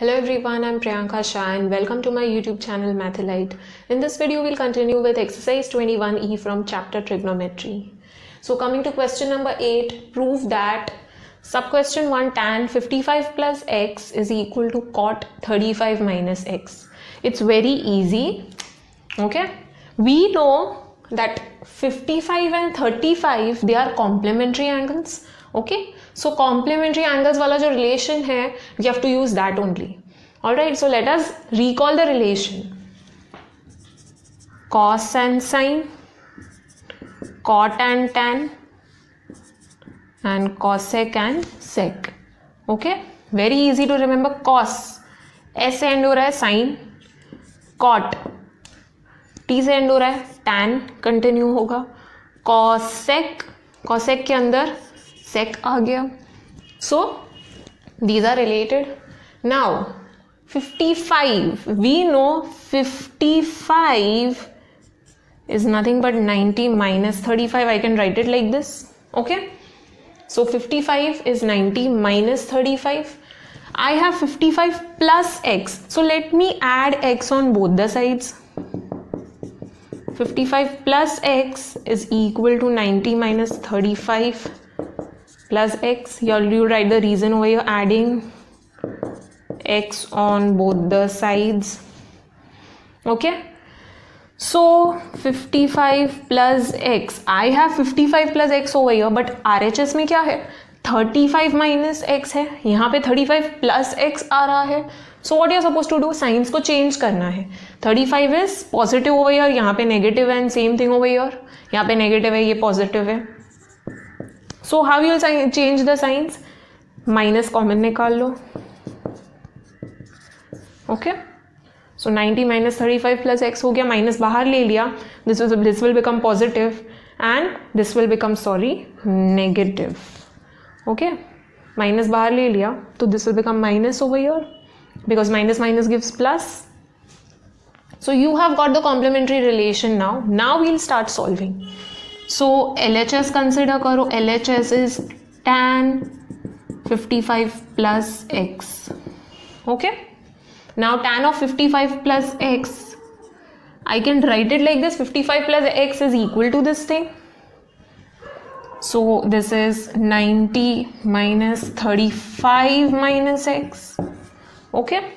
Hello everyone, I'm Priyanka Shah and welcome to my YouTube channel Mathelite. In this video, we'll continue with exercise 21E from chapter trigonometry. So coming to question number 8, prove that sub question 1 tan 55 plus x is equal to cot 35 minus x. It's very easy. Okay, we know that 55 and 35 they are complementary angles. Okay, so complementary angles वाला जो relation है, we have to use that only. Alright, so let us recall the relation. Cos and sine, cot and tan, and cosec and sec. Okay, very easy to remember. Cos S से end हो रहा है, sin, cot T से end हो रहा है, tan continue होगा, cosec cosec के अंदर sec आ गया. So these are related. Now 55, we know 55 is nothing but 90 minus 35. I can write it like this. Okay, so 55 is 90 minus 35. I have 55 plus x, so let me add x on both the sides. 55 plus x is equal to 90 minus 35 plus x. Here you write the reason why you're adding x on both the sides. Okay, so 55 plus x, I have 55 plus x over here, but RHS में क्या है, 35 minus x है, यहाँ पे 35 plus x आ रहा है. So what you are supposed to do, signs को change करना है. 35 is positive over here, यहाँ पे negative है, and same thing over here, यहाँ पे negative है, ये positive है. So how you will change the signs? Minus common निकाल लो. Okay, so 90 minus 35 plus x हो गया, minus बाहर ले लिया, this will become positive and this will become negative. Okay, minus बाहर ले लिया, तो this will become minus over here because minus minus gives plus. So you have got the complementary relation now. Now we'll start solving. So LHS consider करो, LHS is tan 55 plus x. Okay, now tan of 55 plus x, I can write it like this. 55 plus x is equal to this thing. So this is 90 minus 35 minus x. Okay,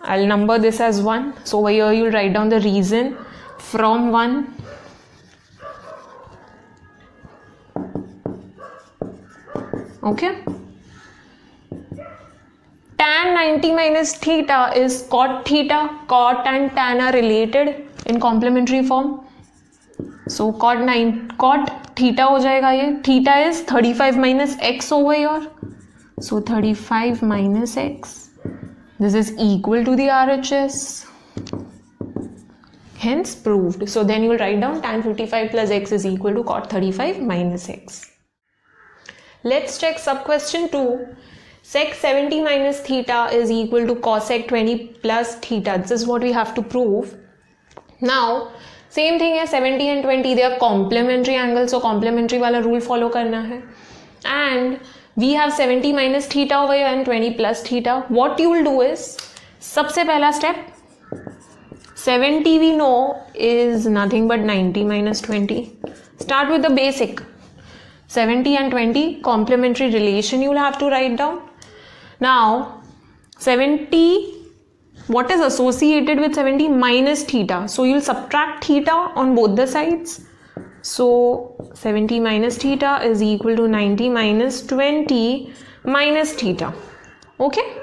I'll number this as 1. So over here you'll write down the reason from 1. Okay, tan 90 minus theta is cot theta. Cot and tan are related in complementary form. So cot theta हो जाएगा ये. Theta is 35 minus x over here. So 35 minus x. This is equal to the RHS. Hence proved. So then you will write down tan 55 plus x is equal to cot 35 minus x. Let's check sub question 2. Sec 70 minus theta is equal to cosec 20 plus theta. This is what we have to prove. Now same thing है, 70 and 20 they are complementary angles, so complementary वाला rule follow करना है. And we have 70 minus theta over here and 20 plus theta. What you will do is, सबसे पहला step, 70 we know is nothing but 90 minus 20. Start with the basic. 70 and 20 complementary relation you will have to write down. Now 70, what is associated with 70? Minus theta. So you will subtract theta on both the sides. So 70 minus theta is equal to 90 minus 20 minus theta. Okay,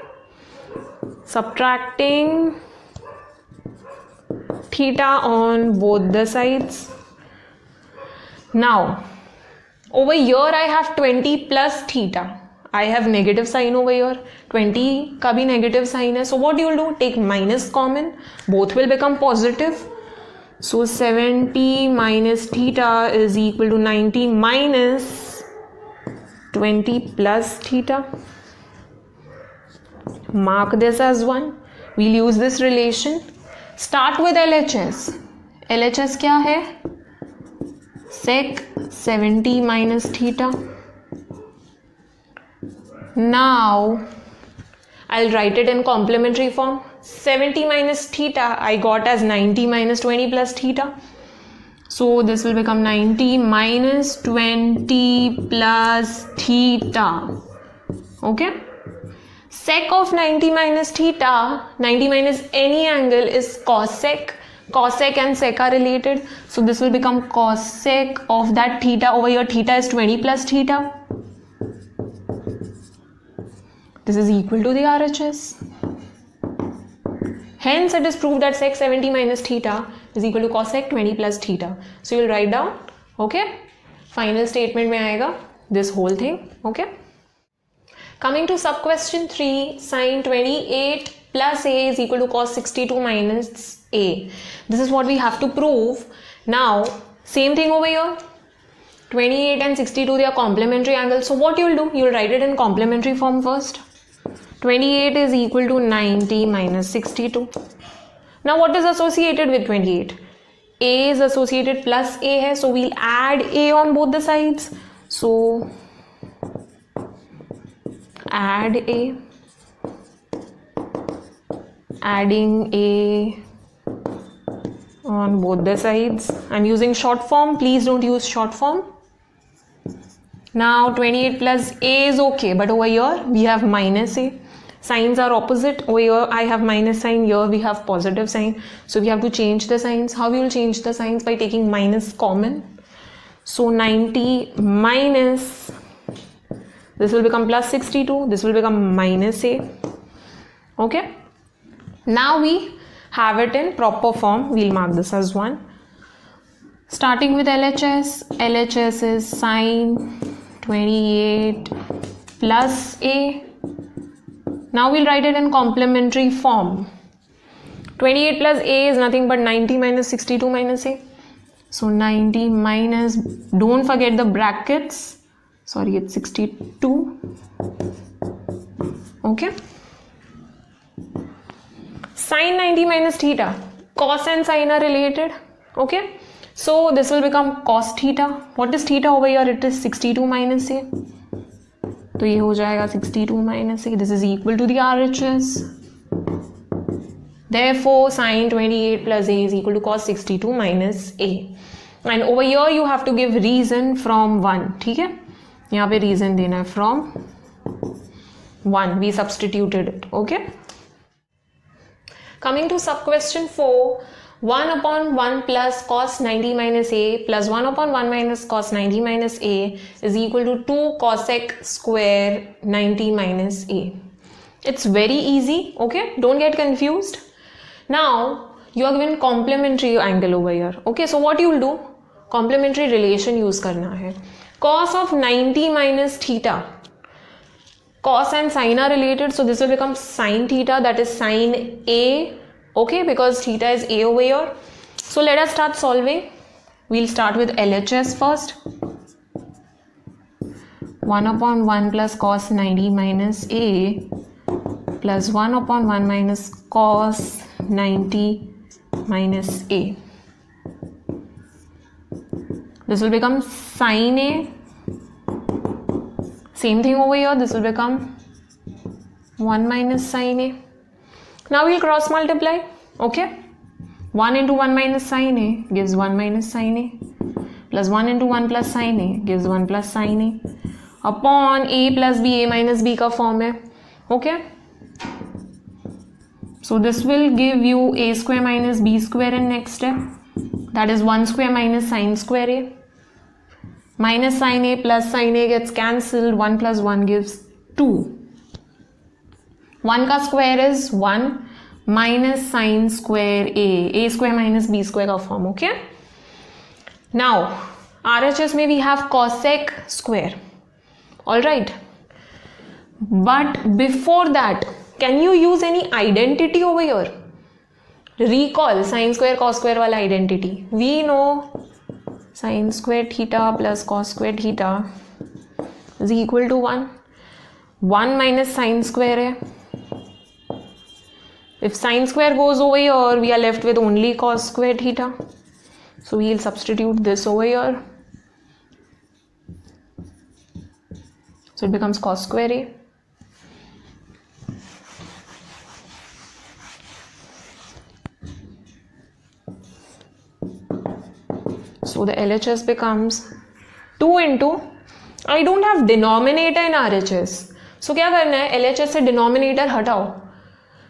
subtracting theta on both the sides. Now over here I have 20 plus theta. I have negative sign over here. 20 का भी negative sign है. So what you will do? Take minus common. Both will become positive. So 70 minus theta is equal to 90 minus 20 plus theta. Mark this as 1. We'll use this relation. Start with LHS. LHS क्या है? Sec 70 minus theta. Now I'll write it in complementary form. 70 minus theta I got as 90 minus 20 plus theta. So this will become 90 minus 20 plus theta. Okay. Sec of 90 minus theta, 90 minus any angle is cosec. Cosec and sec are related. So this will become cosec of that theta. Over here theta is 20 plus theta. This is equal to the RHS. Hence it is proved that sec 70 minus theta is equal to cosec 20 plus theta. So you will write down, okay, final statement mein aayega this whole thing, okay. Coming to sub question 3, sin 28 plus a is equal to cos 62 minus a. This is what we have to prove. Now same thing over here, 28 and 62 they are complementary angles. So what you will do, you will write it in complementary form first. 28 is equal to 90 minus 62. Now what is associated with 28? A is associated plus a hai, so we'll add a on both the sides. So add a, adding a on both the sides. I'm using short form, please don't use short form. Now 28 plus a is okay, but over here we have minus a. Signs are opposite. Over here I have minus sign, here we have positive sign. So we have to change the signs. How we will change the signs? By taking minus common. So 90 minus, this will become plus 62, this will become minus a. Okay. Now we have it in proper form. We'll mark this as 1. Starting with LHS. LHS is sin 28 plus a. Now we'll write it in complementary form. 28 plus a is nothing but 90 minus 62 minus a. So 90 minus, don't forget the brackets. Sorry, it's 62. Okay. Sin 90 minus theta. Cos and sin are related. Okay. So this will become cos theta. What is theta over here? It is 62 minus a. तो ये हो जाएगा 62 minus a. This is equal to the RHS. Therefore, sin 28 plus a is equal to cos 62 minus a. And over here you have to give reason from 1. ठीक है? यहाँ पे reason देना है from 1. We substituted it. Okay? Coming to sub question 4. 1 upon 1 plus cos 90 minus a plus 1 upon 1 minus cos 90 minus a is equal to 2 cosec square 90 minus a. It's very easy, okay? Don't get confused. Now, you are given complementary angle over here. Okay, so what you will do? Complementary relation use karna hai. Cos of 90 minus theta. Cos and sin are related, so this will become sin theta, that is sin a. Okay, because theta is a over here. So let us start solving. We'll start with LHS first. 1 upon 1 plus cos 90 minus a plus 1 upon 1 minus cos 90 minus a. This will become sin a. Same thing over here. This will become 1 minus sin a. Now we'll cross multiply. Okay. 1 into 1 minus sin a gives 1 minus sin a. Plus 1 into 1 plus sin a gives 1 plus sin a. Upon a plus b, a minus b ka form hai. Okay. So this will give you a square minus b square in next step. That is 1 square minus sin square a. Minus sin a plus sin a gets cancelled. 1 plus 1 gives 2. 1 ka square is 1 minus sin square a square minus b square ka form. Okay. Now RHS में we have cosec square. Alright. But before that, can you use any identity over here? Recall sin square cos square wala identity. We know sin square theta plus cos square theta is equal to 1. 1 minus sin square hai. If sin square goes over here, we are left with only cos square theta. So we will substitute this over here. So it becomes cos square a. So the LHS becomes 2 into, I don't have denominator in RHS. So क्या करना है, LHS से denominator हटाओ.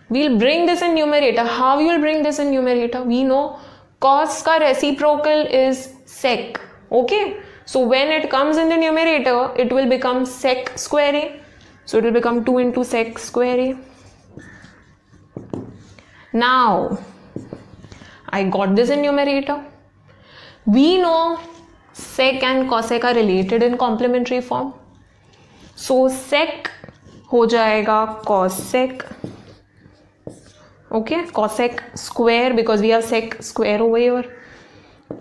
We'll bring this in numerator. How you will bring this in numerator? We know cos का reciprocal is sec. Okay? So when it comes in the numerator, it will become sec square A. So it will become 2 into sec square A. Now, I got this in numerator. We know sec and cosec are related in complementary form. So sec हो जाएगा cosec. Okay, cosec square because we have sec square over here.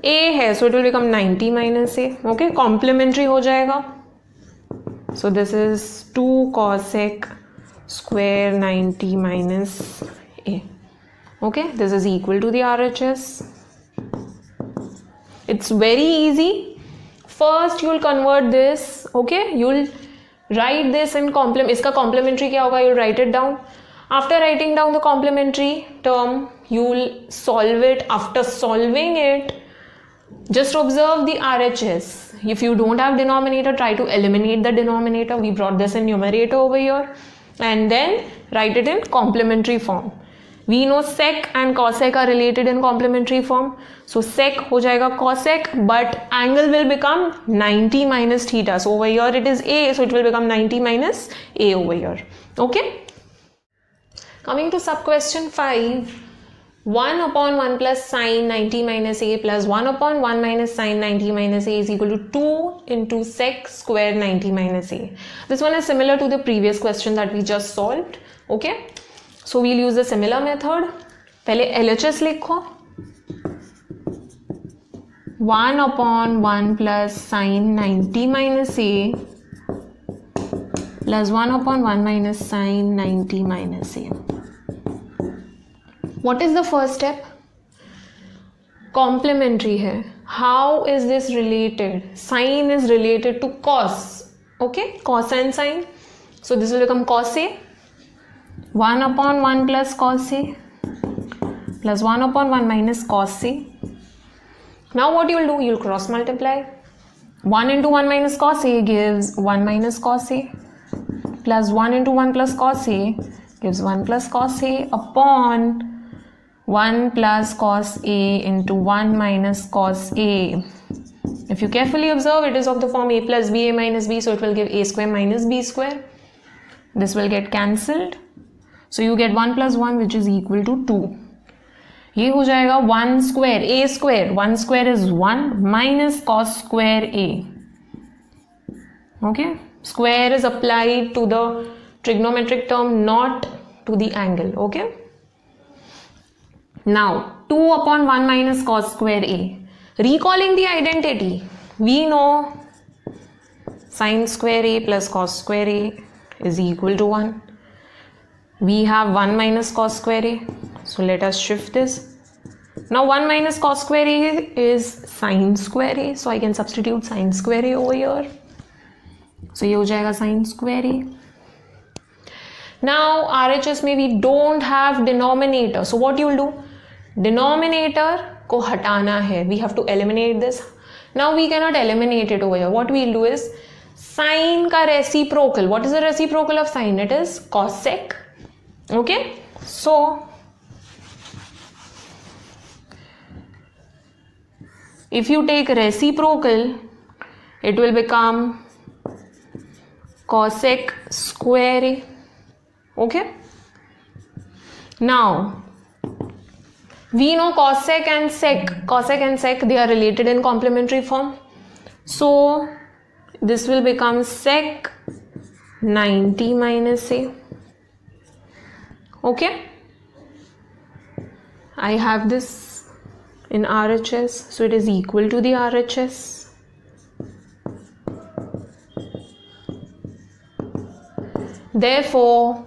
A है, so it will become 90 minus A. Okay, complementary हो जाएगा. So this is 2 cosec square 90 minus A. Okay, this is equal to the RHS. It's very easy. First you will convert this. Okay, you will write this in complement. इसका complementary क्या होगा? You will write it down. After writing down the complementary term, you will solve it. After solving it, just observe the RHS. If you don't have denominator, try to eliminate the denominator. We brought this in numerator over here, and then write it in complementary form. We know sec and cosec are related in complementary form. So sec हो जाएगा cosec, but angle will become 90 minus theta. So over here it is A, so it will become 90 minus A over here. Okay. Coming to sub question 5. 1 upon 1 plus sine 90 minus A plus 1 upon 1 minus sine 90 minus A is equal to 2 into sec square 90 minus A. This one is similar to the previous question that we just solved. Okay. So we'll use the similar method. पहले LHS लिखो. 1 upon 1 plus sine 90 minus A plus 1 upon 1 minus sine 90 minus A. What is the first step? Complementary है. How is this related? Sine is related to cos. Okay, cos and sine. So this will become cos A. 1 upon 1 plus cos A plus 1 upon 1 minus cos A. Now what you will do? You will cross multiply. 1 into 1 minus cos A gives 1 minus cos A plus 1 into 1 plus cos A gives 1 plus cos A upon 1 plus cos A into 1 minus cos A. If you carefully observe, it is of the form A plus B, A minus B, so it will give A square minus B square. This will get cancelled. So you get 1 plus 1 which is equal to 2. ये हो जाएगा 1 square, A square. 1 square is 1 minus cos square A. Okay. Square is applied to the trigonometric term, not to the angle. Okay. Now 2 upon 1 minus cos square A. Recalling the identity, we know sin square A plus cos square A is equal to 1. We have 1 minus cos square A. So let us shift this. Now 1 minus cos square A is sin square A. So I can substitute sin square A over here. So ये हो जाएगा sin square A. Now RHS में we don't have denominator. So what you will do? Denominator को हटाना है. We have to eliminate this. Now we cannot eliminate it over here. What we will do is sine का reciprocal. What is the reciprocal of sine? It is cosec. Okay. So if you take reciprocal, it will become cosec square A. Okay. Now we know cosec and sec, they are related in complementary form. So this will become sec 90 minus A. Okay. I have this in RHS, so it is equal to the RHS. Therefore,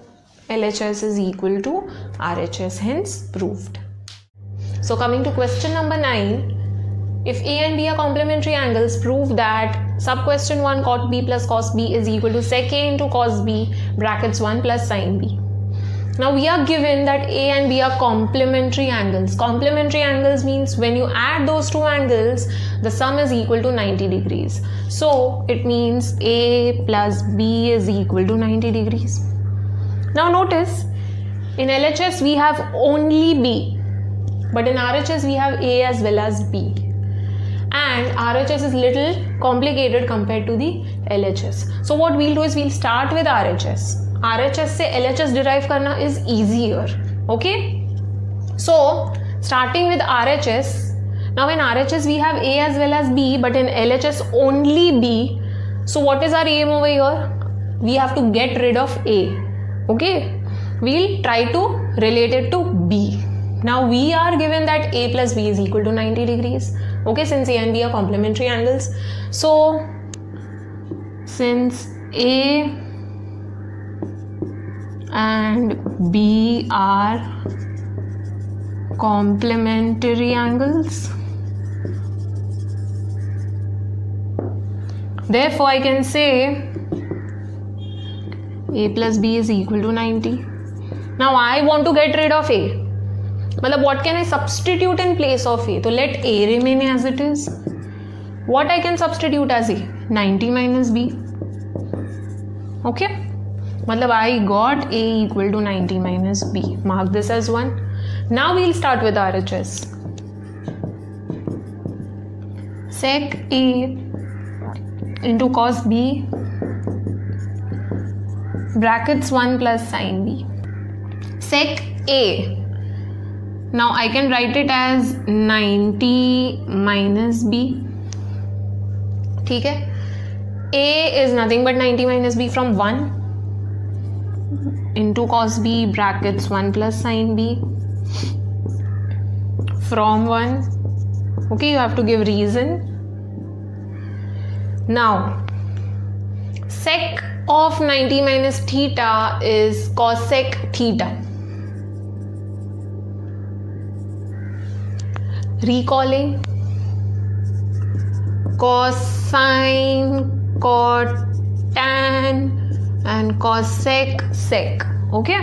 LHS is equal to RHS, hence proved. So coming to question number 9, if A and B are complementary angles, prove that sub question 1 cot B plus cos B is equal to sec A into cos B brackets 1 plus sin B. Now we are given that A and B are complementary angles. Complementary angles means when you add those two angles, the sum is equal to 90 degrees. So it means A plus B is equal to 90 degrees. Now notice, in LHS we have only B, but in RHS we have A as well as B. And RHS is little complicated compared to the LHS. So what we'll do is we'll start with RHS. RHS से LHS derive करना is easier. Okay? So starting with RHS. Now in RHS we have A as well as B, but in LHS only B. So what is our aim over here? We have to get rid of A. Okay? We'll try to relate it to B. Now we are given that A plus B is equal to 90 degrees. Okay, since A and B are complementary angles. So since A and B are complementary angles, therefore I can say A plus B is equal to 90. Now I want to get rid of A. Matlab, what can I substitute in place of A? So let A remain as it is. What I can substitute as A? 90 minus B. Okay? Matlab, I got A equal to 90 minus B. Mark this as 1. Now we'll start with RHS. Sec A into cos B brackets 1 plus sin B. Sec A. Now I can write it as 90 minus B. ठीक है? A is nothing but 90 minus B from 1 into cos B brackets 1 plus sin B from 1. Okay, you have to give reason. Now sec of 90 minus theta is cosec theta. Recalling, cosine, cot, tan and cosec, sec. Okay,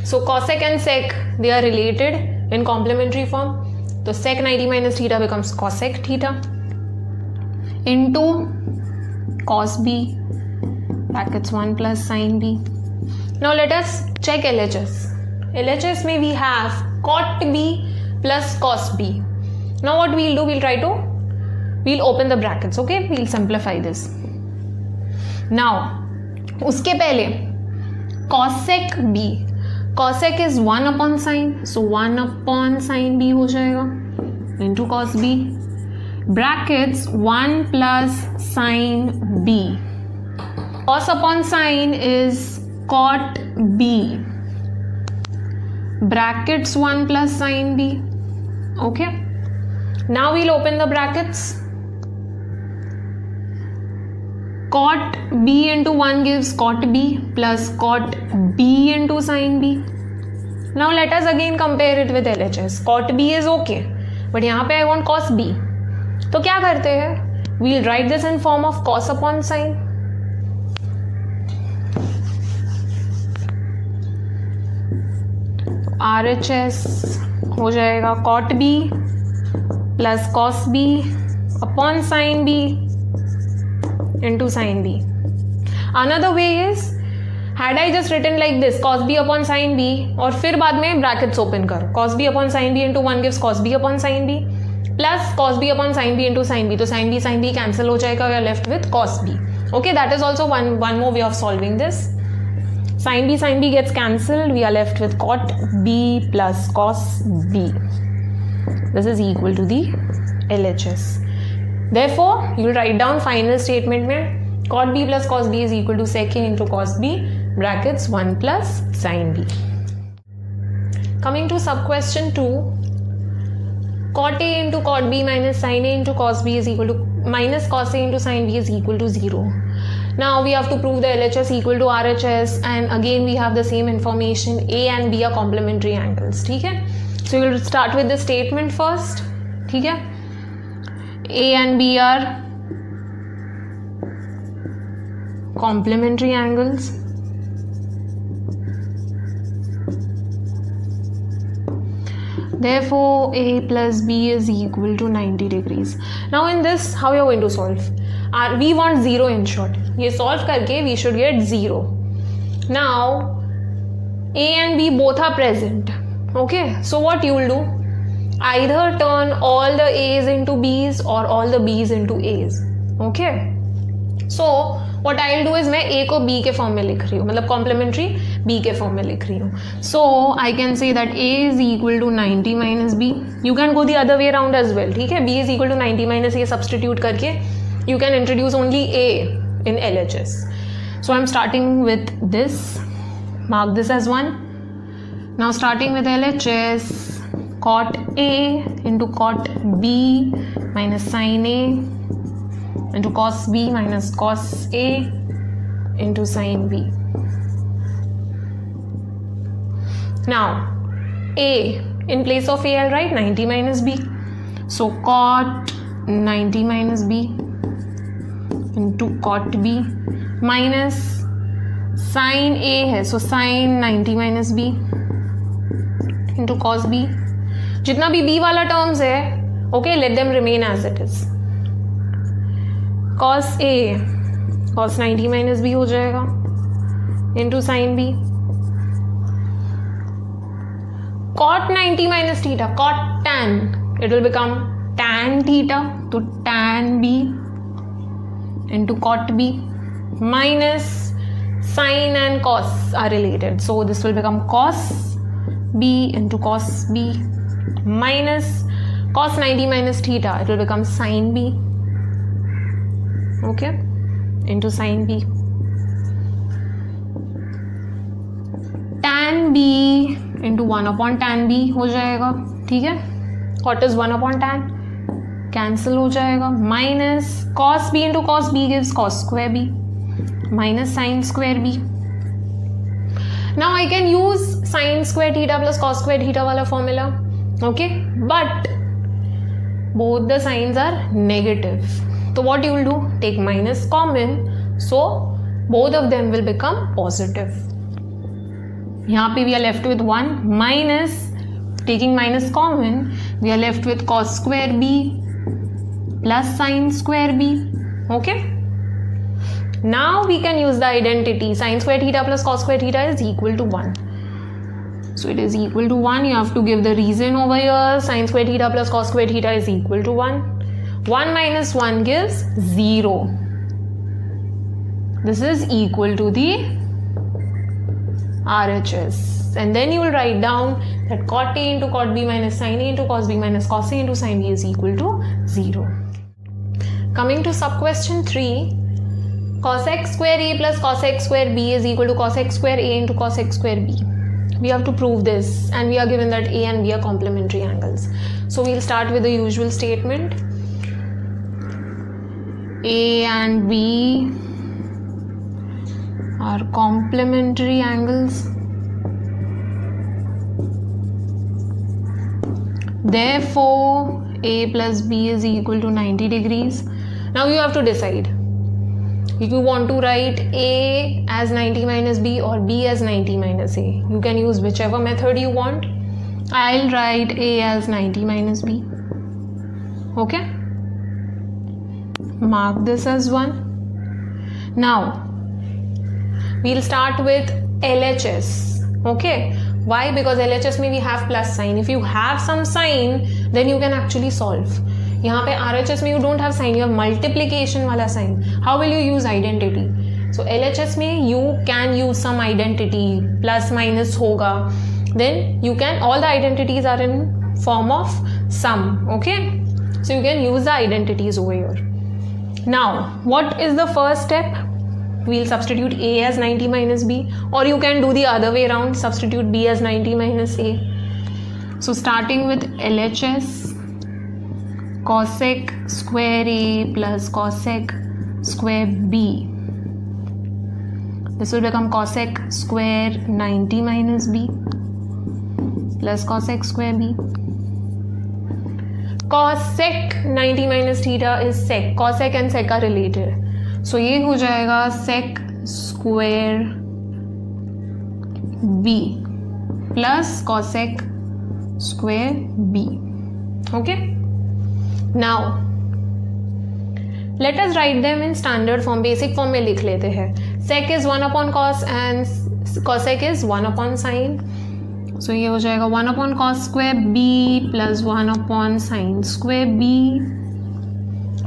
so cosec and sec, they are related in complementary form. So sec 90 minus theta becomes cosec theta into cos B brackets 1 plus sin B. Now let us check LHS. LHS may we have cot B plus cos B. Now what we'll do, we'll open the brackets. Okay, we'll simplify this. Now उसके पहले cosec B, cosec is 1 upon sin, so 1 upon sin B हो जाएगा into cos B brackets 1 plus sin B. Cos upon sin is cot B brackets 1 plus sin B. Okay, now we'll open the brackets. Cot B into 1 gives cot B plus cot B into sin B. Now let us again compare it with LHS. Cot B is okay, but यहाँ पे I want cos B. तो क्या करते हैं? We'll write this in form of cos upon sin. RHS हो जाएगा cot B plus cos B upon sin B into sin B. Another way is, had I just written like this, cos B upon sin B और फिर बाद में brackets open करो, cos B upon sin B into 1 gives cos B upon sin B plus cos B upon sin B into sin B. तो sin B cancel हो जाएगा, we are left with cos B. Okay, that is also one more way of solving this. Sin B gets cancelled, we are left with cot B plus cos B. This is equal to the LHS. Therefore, you will write down final statement में cot B plus cos B is equal to sec A into cos B brackets 1 plus sin B. Coming to sub question 2, cot A into cot B minus sin A into cos B is equal to minus cos A into sin B is equal to 0. Now we have to prove the LHS equal to RHS, and again we have the same information. A and B are complementary angles. ठीक है? So we will start with the statement first. ठीक है? A and B are complementary angles. Therefore, a plus b is equal to 90 degrees. Now in this, how you are going to solve? We want 0 in short. ये solve करके we should get 0. Now, a and b both are present. Okay, so what you will do? Either turn all the a's into b's or all the b's into a's. Okay, so what I'll do is मैं a को b के form में लिख रही हूँ, मतलब complementary b के form में लिख रही हूँ. So I can say that a is equal to 90 minus b. You can go the other way around as well. ठीक है, b is equal to 90 minus a substitute करके you can introduce only a in LHS. So I'm starting with this. Mark this as 1. Now starting with LHS, cot a into cot b minus sin a into cos b minus cos a into sin b. Now a in place of a I'll write 90 minus b. So cot 90 minus b into cot b minus sin a है, so sin 90 minus b into cos b. जितना भी b वाला terms है, okay, let them remain as it is. cos a cos 90 minus b हो जाएगा into sin b. cot 90 minus theta, cot tan, it will become tan theta, तो tan b into cot b minus sin and cos are related, so this will become cos b into cos b minus cos 90 minus theta, it will become sin b, okay, into sin b. tan b into 1 upon tan b हो जाएगा. ठीक है, what is 1 upon tan? Cancel हो जाएगा. Minus cos b into cos b gives cos square b minus sin square b. Now I can use sin square theta plus cos square theta वाला formula, okay, but both the signs are negative. So what you will do? Take minus common, so both of them will become positive. यहाँ पे we are left with 1 minus, taking minus common, we are left with cos square b plus sin square b. Okay, now we can use the identity sin square theta plus cos square theta is equal to 1. So it is equal to 1. You have to give the reason over here. Sin square theta plus cos square theta is equal to 1. 1 minus 1 gives 0. This is equal to the RHS, and then you will write down that cot a into cot b minus sin a into cos b minus cos a into sin b is equal to 0. Coming to sub question 3, cos x square a plus cos x square b is equal to cos x square a into cos x square b. We have to prove this, and we are given that a and b are complementary angles. So we'll start with the usual statement. A and b are complementary angles. Therefore, a plus b is equal to 90 degrees. Now you have to decide if you want to write a as 90 minus b or b as 90 minus a. You can use whichever method you want. I'll write a as 90 minus b. Okay? Mark this as 1. Now, we'll start with LHS. Okay? Why? Because LHS में we have plus sign. If you have some sign, then you can actually solve. यहाँ पे RHS में you don't have sign, you have multiplication वाला sign. How will you use identity? So LHS में you can use some identity, plus minus होगा. Then you can, all the identities are in form of sum. Okay? So you can use the identities over here. Now, what is the first step? We'll substitute a as 90 minus b, or you can do the other way around, substitute b as 90 minus a. So starting with LHS, cosec square a plus cosec square b. This will become cosec square 90 minus b plus cosec square b. Cosec 90 minus theta is sec. Cosec and sec are related. So ये हो जाएगा sec square b plus cosec square b. Okay, now let us write them in standard form. Basic form में लिख लेते हैं. sec is 1 upon cos and cosec is 1 upon sin. So ये हो जाएगा 1 upon cos square b plus 1 upon sin square b,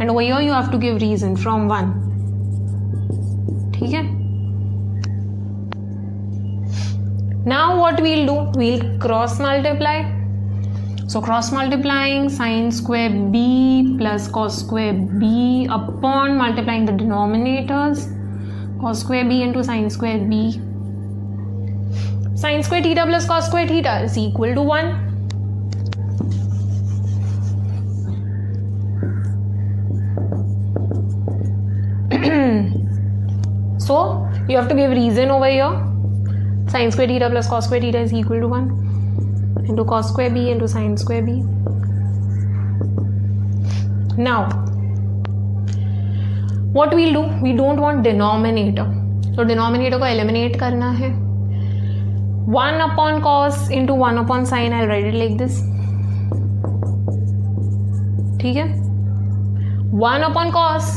and over here you have to give reason from 1. ठीक है. Now what we'll do, we'll cross multiply. So cross multiplying sin square b plus cos square b upon multiplying the denominators, cos square b into sin square b. Sin square theta plus cos square theta is equal to 1. So you have to give reason over here. Sin square theta plus cos square theta is equal to 1 into cos square b into sin square b. Now what we'll do, we don't want denominator, so denominator को eliminate करना है. 1 upon cos into 1 upon sin, I'll write it like this. ठीक है. 1 upon cos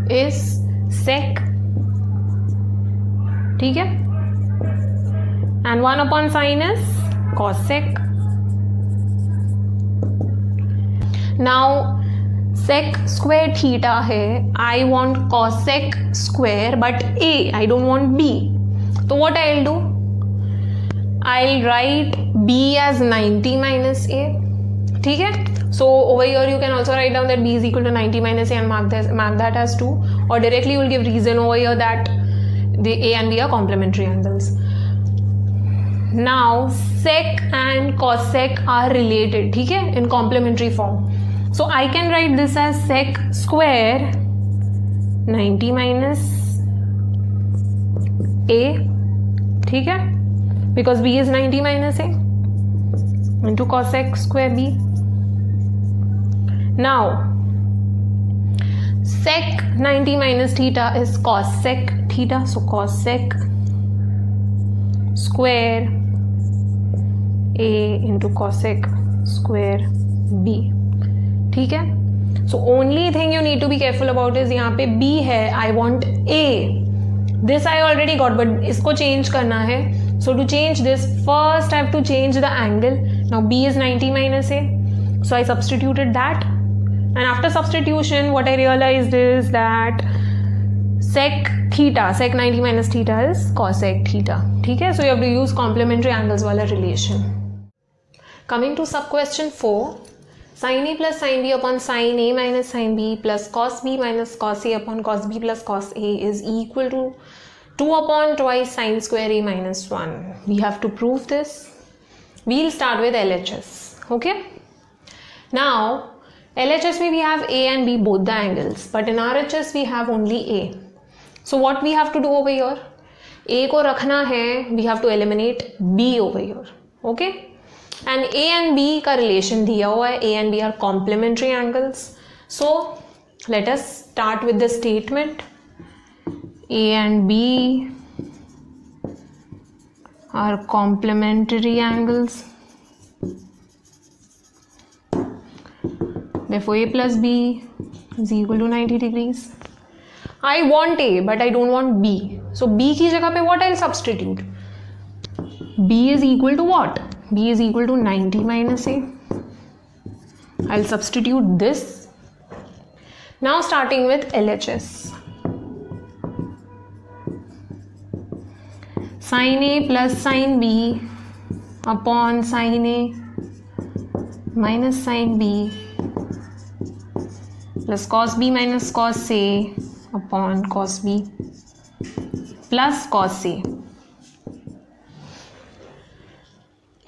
is sec, ठीक है, and 1 upon sin is cosec. Now sec square theta है, I want cosec square but a, I don't want b. So what I'll do, I'll write b as 90 minus a. ठीक है. So over here you can also write down that b is equal to 90 minus a and mark that as 2, or directly you will give reason over here that the a and b are complementary angles. Now sec and cosec are related, ठीक है, in complementary form. So I can write this as sec square 90 minus a, ठीक है, because b is 90 minus a, into cosec square b. Now sec 90 minus theta is cosec theta, so cosec square a into cosec square b. ठीक है. So only thing you need to be careful about is यहाँ पे b है, I want a. This I already got, but इसको change करना है. So to change this, first I have to change the angle. Now b is 90 minus a, so I substituted that, and after substitution what I realized is that sec theta, sec 90 minus theta is cosec theta. ठीक है. So you have to use complementary angles वाला relation. Coming to sub question 4, sin a plus sin b upon sin a minus sin b plus cos b minus cos a upon cos b plus cos a is equal to 2 upon twice sin square a minus 1. We have to prove this. We'll start with LHS. Okay. Now LHS में we have a and b both the angles, but in RHS we have only a. So what we have to do over here, a को रखना है, we have to eliminate b over here. Okay. And a and b का relation दिया हुआ है, a and b are complementary angles. So let us start with the statement. A and b are complementary angles. Therefore a plus b is equal to 90 degrees. I want a but I don't want b. So b की जगह पे what I'll substitute? b is equal to what? b is equal to 90 minus a. I'll substitute this. Now starting with LHS. Sin a plus sin b upon sin a minus sin b plus cos b minus cos a upon cos b plus cos a.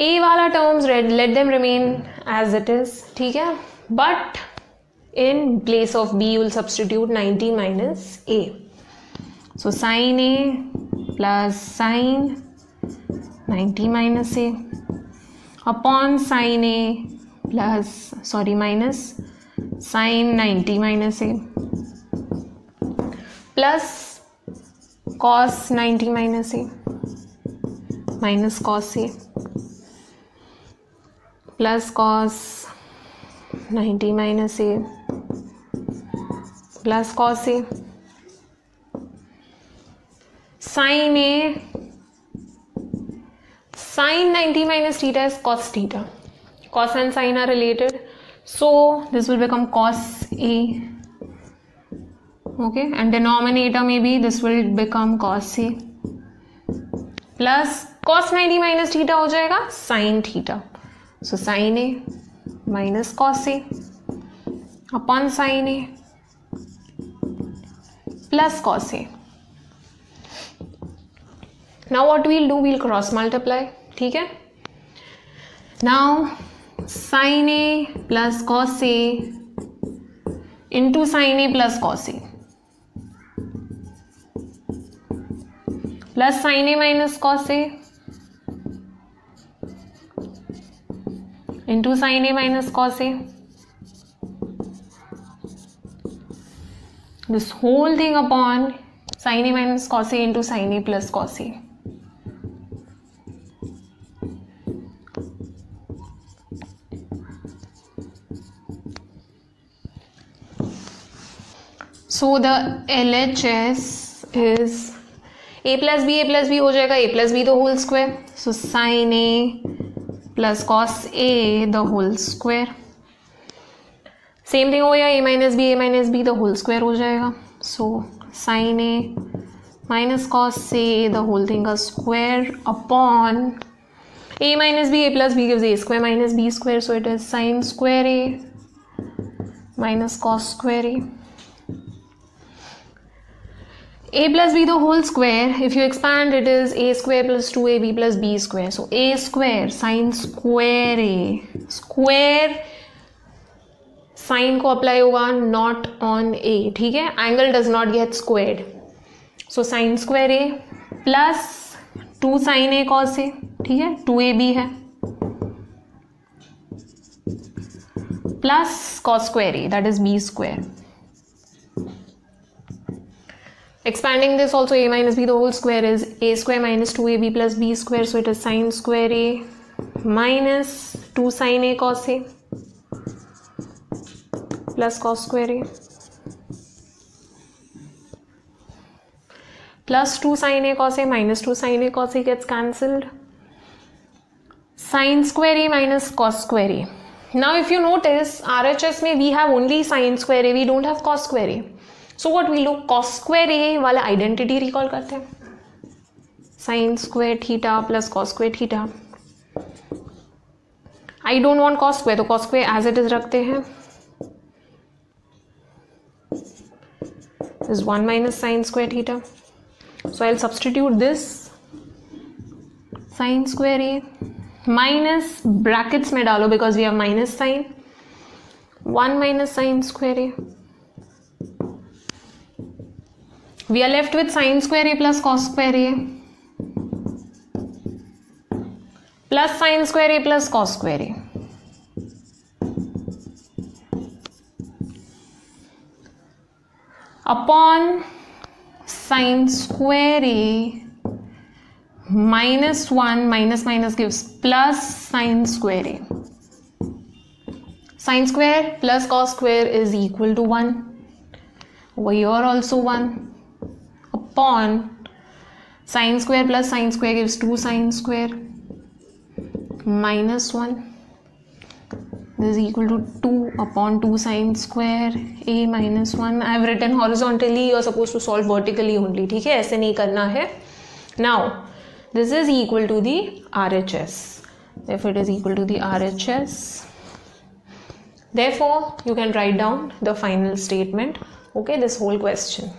A वाला terms let them remain as it is, ठीक है, but in place of b you will substitute 90 minus a. So sin a plus sin 90 minus a upon sin a minus sin 90 minus a plus cos 90 minus a minus cos a plus cos 90 minus a plus cos a sin a. Sin 90 minus theta is cos theta. Cos and sin are related, so this will become cos a. Okay, and denominator maybe this will become cos a plus cos 90 minus theta हो जाएगा sin theta. So sin a minus cos a upon sin a plus cos a. Now what we'll do, we'll cross multiply. ठीक है. Now sin a plus cos a into sin a plus cos a plus sin a minus cos a into sin a minus cos a. This whole thing upon sin a minus cos a into sin a plus cos a. So the LHS is a plus b हो जाएगा, a plus b the whole square. So sin a plus cos a the whole square. Same thing हो गया, a minus b the whole square हो जाएगा. So sin a minus cos a the whole thing का square upon a minus b, a plus b gives a square minus b square. So it is sin square a minus cos square a. A plus b the whole square, if you expand it is a square plus 2ab plus b square. So a square sin square a square sin को apply होगा not on a. ठीक है, angle does not get squared. So sin square a plus 2 sin a cos a. ठीक है, 2ab है plus cos square a that is b square. Expanding this also, a minus b the whole square is a square minus 2ab plus b square. So it is sin square a minus 2 sin a cos a plus cos square a plus 2 sin a cos a minus 2 sin a cos a gets cancelled. Sin square a minus cos square a. Now if you notice, RHS में we have only sin square a, we don't have cos square a. So what we do, cos square a वाला identity recall करते हैं. Sin square theta plus cos square theta. I don't want cos square, तो cos square as it is रखते हैं. This is 1 minus sin square theta. So I'll substitute this sin square a minus brackets में डालो because we have minus sign. 1 minus sin square a. We are left with sin square a plus cos square a plus sin square a plus cos square a. Upon sin square a minus 1 minus minus gives plus sin square a. Sin square plus cos square is equal to 1. Over here also 1. Upon sin square plus sin square gives 2 sin square minus 1. This is equal to 2 upon 2 sin square a minus 1. I have written horizontally, you are supposed to solve vertically only. ठीक है, ऐसे नहीं करना है. Now this is equal to the RHS. Therefore it is equal to the RHS. Therefore you can write down the final statement. Okay, this whole question.